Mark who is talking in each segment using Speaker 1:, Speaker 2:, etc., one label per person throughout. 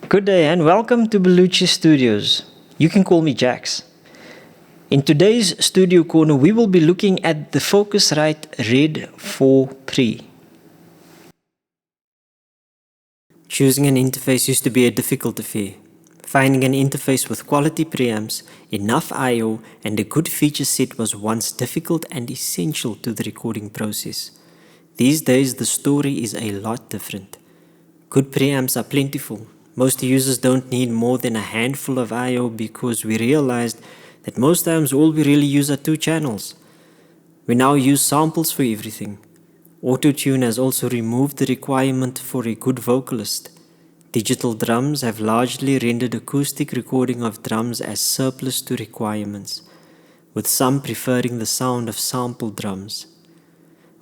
Speaker 1: Good day and welcome to Bellucci-studioz. You can call me Jax. In today's studio corner, we will be looking at the Focusrite Red 4 Pre. Choosing an interface used to be a difficult affair. Finding an interface with quality preamps, enough I/O, and a good feature set was once difficult and essential to the recording process. These days, the story is a lot different. Good preamps are plentiful. Most users don't need more than a handful of I/O because we realized that most times all we really use are two channels. We now use samples for everything. Auto-tune has also removed the requirement for a good vocalist. Digital drums have largely rendered acoustic recording of drums as surplus to requirements, with some preferring the sound of sample drums.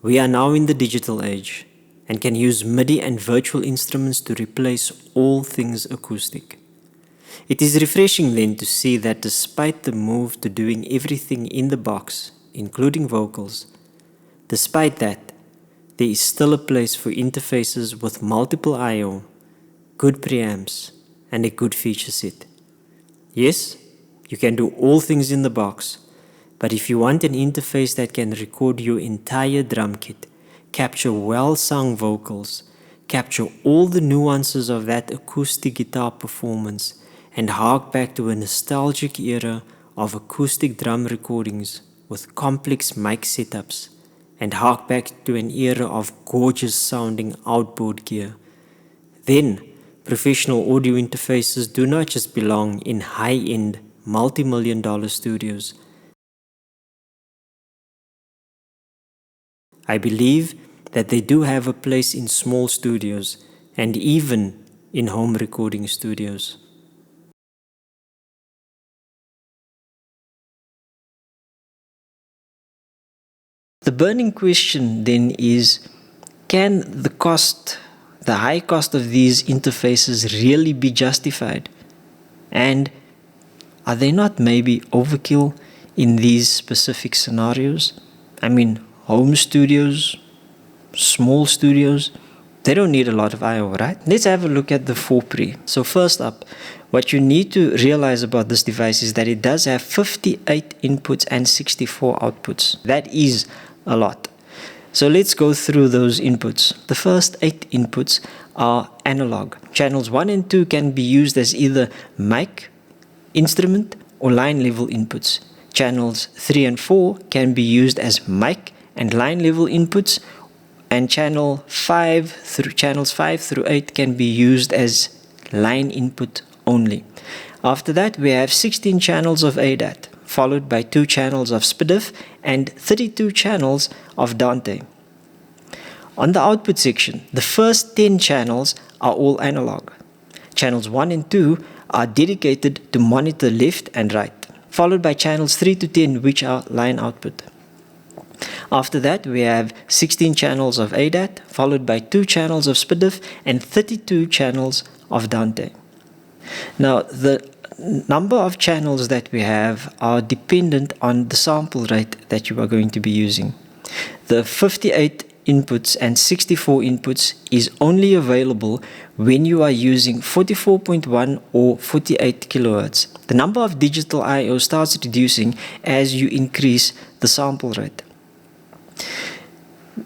Speaker 1: We are now in the digital age and can use MIDI and virtual instruments to replace all things acoustic. It is refreshing then to see that despite the move to doing everything in the box, including vocals, despite that, there is still a place for interfaces with multiple I/O, good preamps, and a good feature set. Yes, you can do all things in the box, but if you want an interface that can record your entire drum kit, capture well-sung vocals, capture all the nuances of that acoustic guitar performance, and hark back to a nostalgic era of acoustic drum recordings with complex mic setups, and hark back to an era of gorgeous-sounding outboard gear, then professional audio interfaces do not just belong in high-end, multi-million-dollar studios. I believe that they do have a place in small studios and even in home recording studios. The burning question then is, can the high cost of these interfaces really be justified? And are they not maybe overkill in these specific scenarios? I mean, home studios, small studios, they don't need a lot of I/O, right? Let's have a look at the 4 Pre. So first up, what you need to realize about this device is that it does have 58 inputs and 64 outputs. That is a lot. So let's go through those inputs. The first 8 inputs are analog. Channels 1 and 2 can be used as either mic, instrument, or line level inputs. Channels 3 and 4 can be used as mic and line level inputs, and channels 5 through 8 can be used as line input only. After that, we have 16 channels of ADAT, followed by 2 channels of SPDIF and 32 channels of Dante. On the output section, the first 10 channels are all analog. Channels 1 and 2 are dedicated to monitor left and right, followed by channels 3 to 10, which are line output. After that, we have 16 channels of ADAT, followed by 2 channels of SPDIF and 32 channels of Dante. Now, the number of channels that we have are dependent on the sample rate that you are going to be using. The 58 inputs and 64 inputs is only available when you are using 44.1 or 48 kilohertz. The number of digital I/O starts reducing as you increase the sample rate.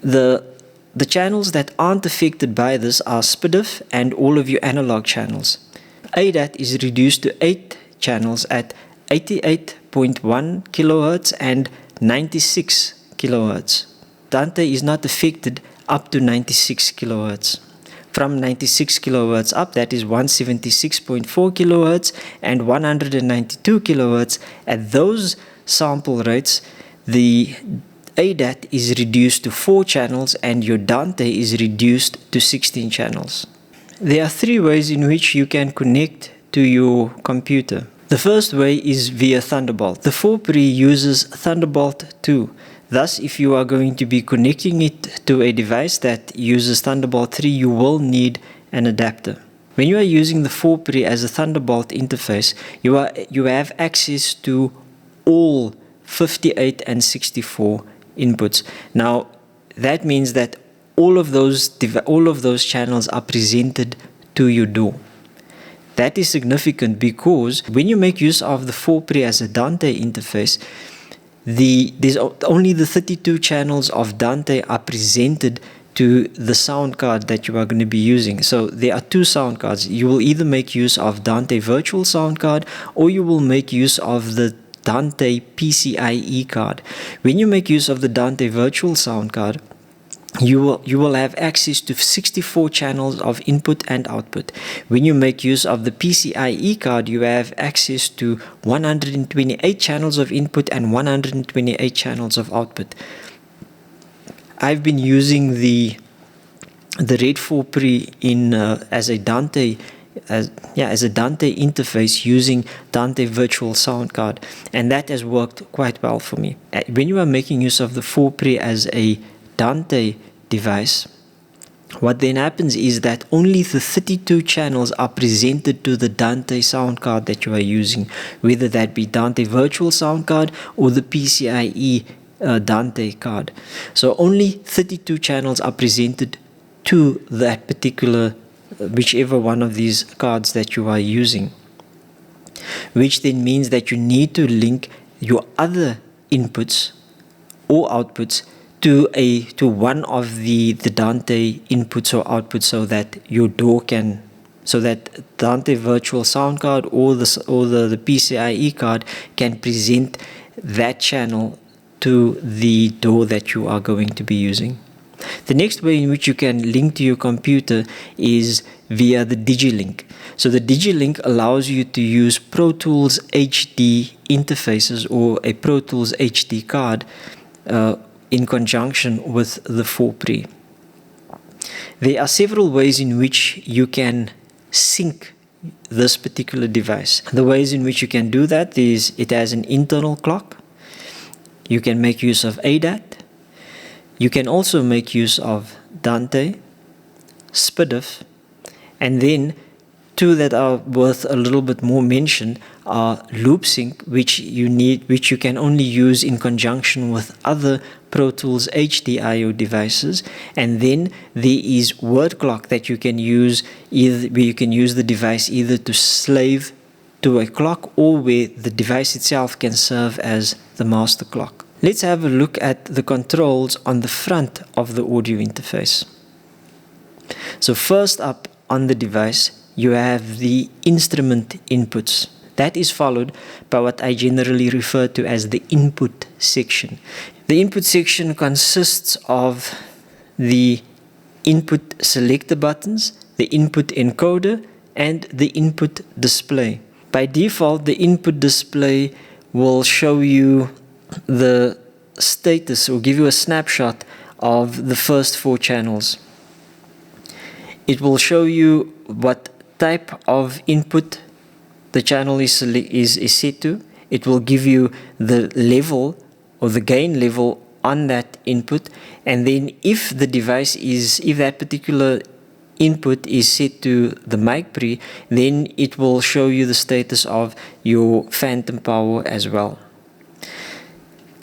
Speaker 1: The channels that aren't affected by this are SPDIF and all of your analog channels. ADAT is reduced to 8 channels at 88.1 kilohertz and 96 kilohertz. Dante is not affected up to 96 kilohertz. From 96 kilohertz up, that is 176.4 kilohertz and 192 kilohertz. At those sample rates, the ADAT is reduced to 4 channels and your Dante is reduced to 16 channels. There are 3 ways in which you can connect to your computer. The first way is via Thunderbolt. The 4 Pre uses Thunderbolt 2. Thus, if you are going to be connecting it to a device that uses Thunderbolt 3, you will need an adapter. When you are using the 4 Pre as a Thunderbolt interface, you have access to all 58 and 64 inputs. Now, that means that all of those channels are presented to your DAW. That is significant because when you make use of the 4-pre as a Dante interface, there's only the 32 channels of Dante are presented to the sound card that you are going to be using. So there are two sound cards. You will either make use of Dante virtual sound card, or you will make use of the Dante PCIe card. When you make use of the Dante virtual sound card, you will have access to 64 channels of input and output. When you make use of the PCIe card, you have access to 128 channels of input and 128 channels of output. I've been using the Red 4-pre in as a Dante interface using Dante virtual sound card, and that has worked quite well for me. When you are making use of the 4-pre as a Dante device, what then happens is that only the 32 channels are presented to the Dante sound card that you are using, whether that be Dante virtual sound card or the PCIe Dante card. So only 32 channels are presented to that particular, whichever one of these cards that you are using, which then means that you need to link your other inputs or outputs to one of the Dante inputs or outputs, so that your DAW can, so that Dante virtual sound card or the PCIe card can present that channel to the DAW that you are going to be using. The next way in which you can link to your computer is via the Digilink. So the Digilink allows you to use Pro Tools HD interfaces or a Pro Tools HD card in conjunction with the 4-pre. There are several ways in which you can sync this particular device. The ways in which you can do that is it has an internal clock. You can make use of ADAT. You can also make use of Dante, SPDIF, and then two that are worth a little bit more mention are loop sync, which you can only use in conjunction with other Pro Tools HDIO devices, and then there is word clock that you can use, where you can use the device either to slave to a clock or where the device itself can serve as the master clock. Let's have a look at the controls on the front of the audio interface. So first up on the device, you have the instrument inputs. That is followed by what I generally refer to as the input section. The input section consists of the input selector buttons, the input encoder, and the input display. By default, the input display will show you the status or give you a snapshot of the first 4 channels. It will show you what type of input the channel is set to. It will give you the level or the gain level on that input, and then if that particular input is set to the mic pre, then it will show you the status of your phantom power as well.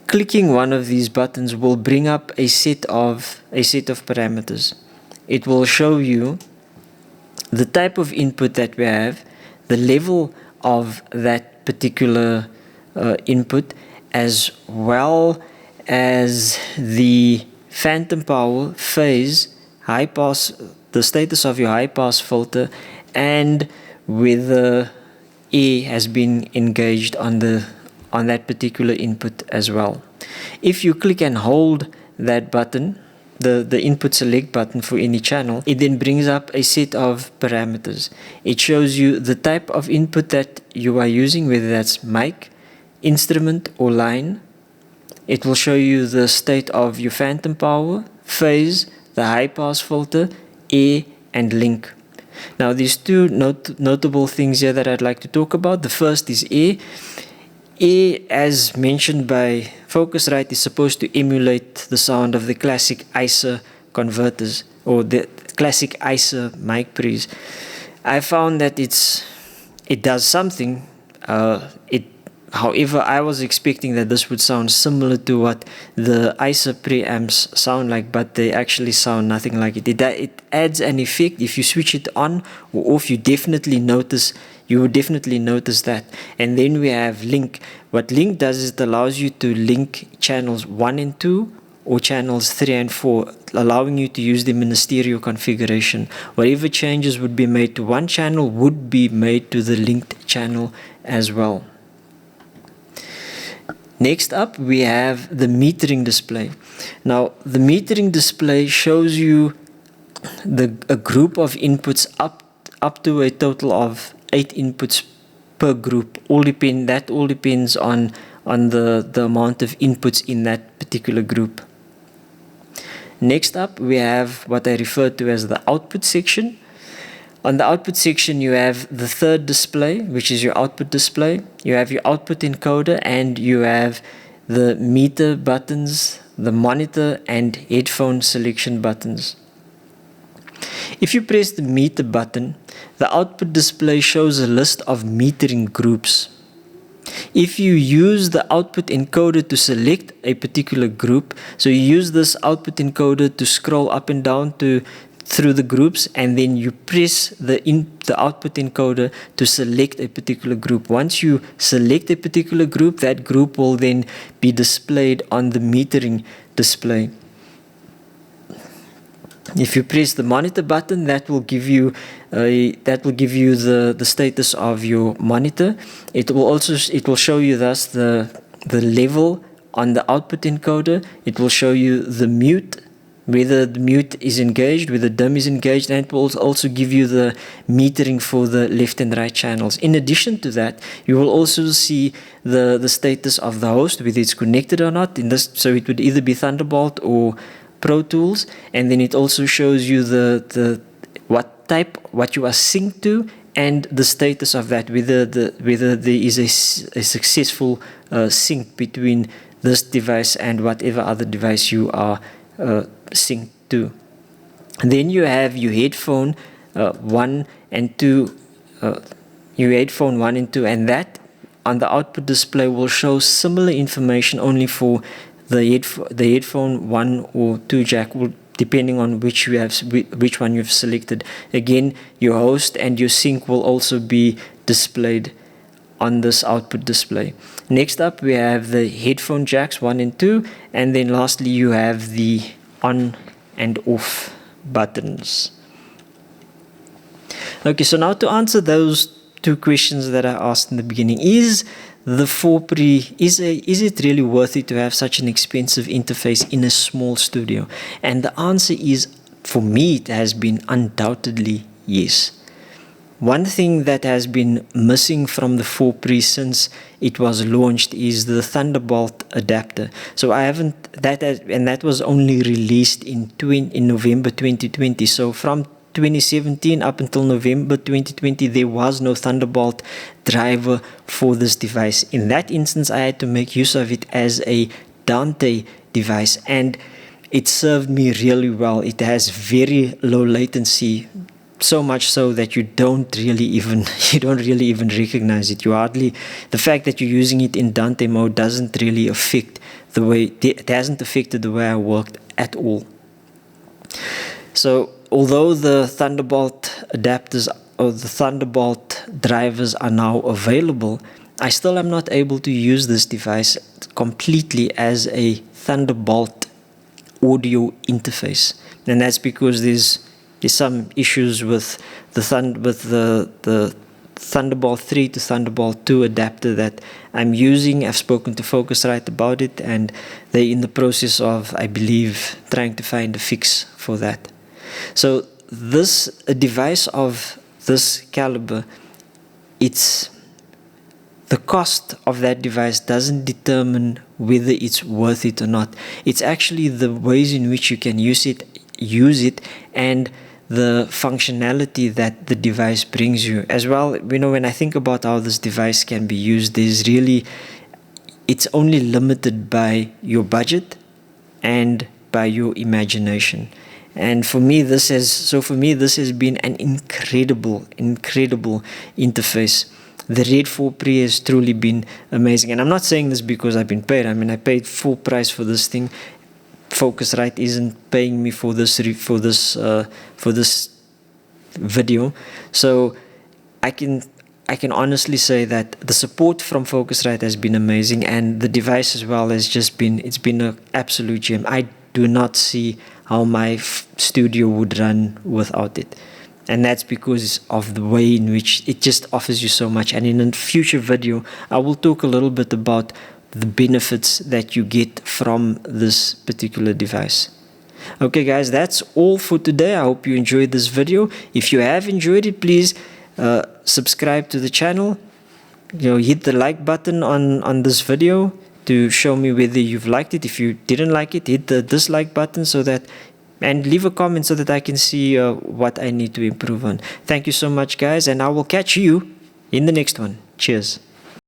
Speaker 1: Clicking one of these buttons will bring up a set of parameters. It will show you the type of input that we have, the level of that particular input, as well as the phantom power, phase, high pass, the status of your high pass filter, and whether air has been engaged on that particular input as well. If you click and hold that button, the input select button for any channel, it then brings up a set of parameters. It shows you the type of input that you are using, whether that's mic, instrument, or line. It will show you the state of your phantom power, phase, the high pass filter, air, and link. Now there's two notable things here that I'd like to talk about. The first is air. Air, as mentioned by Focusrite, is supposed to emulate the sound of the classic ISA converters or the classic ISA mic pre's. I found that it does something. It However, I was expecting that this would sound similar to what the ISA preamps sound like, but they actually sound nothing like it. It adds an effect. If you switch it on or off, you would definitely notice that. And then we have link. What link does is it allows you to link channels 1 and 2 or channels 3 and 4, allowing you to use them in a stereo configuration. Whatever changes would be made to one channel would be made to the linked channel as well. Next up, we have the metering display. Now, the metering display shows you a group of inputs up to a total of 8 inputs per group. That all depends on the amount of inputs in that particular group. Next up, we have what I refer to as the output section. On the output section, you have the third display, which is your output display. You have your output encoder, and you have the meter buttons, the monitor, and headphone selection buttons. If you press the meter button, the output display shows a list of metering groups. If you use the output encoder to select a particular group, so you use this output encoder to scroll up and down through the groups, and then you press the output encoder to select a particular group. Once you select a particular group, that group will then be displayed on the metering display. If you press the monitor button, that will give you the status of your monitor. It will show you thus the level on the output encoder. It will show you the mute, whether the mute is engaged, whether DIM is engaged, and it will also give you the metering for the left and right channels. In addition to that, you will also see the status of the host, whether it's connected or not. So it would either be Thunderbolt or Pro Tools, and then it also shows you what you are synced to, and the status of that, whether there is a successful sync between this device and whatever other device you are synced to. And then you have your headphone 1 and 2, and that on the output display will show similar information only for the headphone 1 or 2 jack, depending on which one you've selected. Again, your host and your sync will also be displayed on this output display. Next up, we have the headphone jacks 1 and 2, and then lastly you have the on and off buttons. Okay, so now to answer those 2 questions that I asked in the beginning, is the 4Pre, is it really worth it to have such an expensive interface in a small studio? And the answer is, for me, it has been undoubtedly yes. One thing that has been missing from the 4Pre since it was launched is the Thunderbolt Adapter. So that was only released in November 2020. So from 2017 up until November 2020, there was no Thunderbolt driver for this device. In that instance, I had to make use of it as a Dante device, and it served me really well. It has very low latency, so much so that you don't really even recognize it. The fact that you're using it in Dante mode doesn't really affect it hasn't affected the way I worked at all. So although the Thunderbolt adapters or the Thunderbolt drivers are now available, I still am not able to use this device completely as a Thunderbolt audio interface, and that's because there's some issues with the Thunderbolt 3 to Thunderbolt 2 adapter that I'm using. I've spoken to Focusrite about it, and they're in the process of, I believe, trying to find a fix for that. So a device of this caliber, the cost of that device doesn't determine whether it's worth it or not. It's actually the ways in which you can use it, and the functionality that the device brings you as well. When I think about how this device can be used, it's only limited by your budget and by your imagination. And for me, this has been an incredible interface. The Red 4 Pre has truly been amazing. And I'm not saying this because I've been paid. I mean, I paid full price for this thing. Focusrite isn't paying me for this video, so I can honestly say that the support from Focusrite has been amazing, and the device as well has just been, it's been an absolute gem. I do not see how my studio would run without it, and that's because of the way in which it just offers you so much. And in a future video I will talk a little bit about the benefits that you get from this particular device. Okay guys, that's all for today. I hope you enjoyed this video. If you have enjoyed it, please subscribe to the channel. Hit the like button on this video to show me whether you've liked it. If you didn't like it, hit the dislike button and leave a comment so that I can see what I need to improve on. Thank you so much guys, and I will catch you in the next one. Cheers.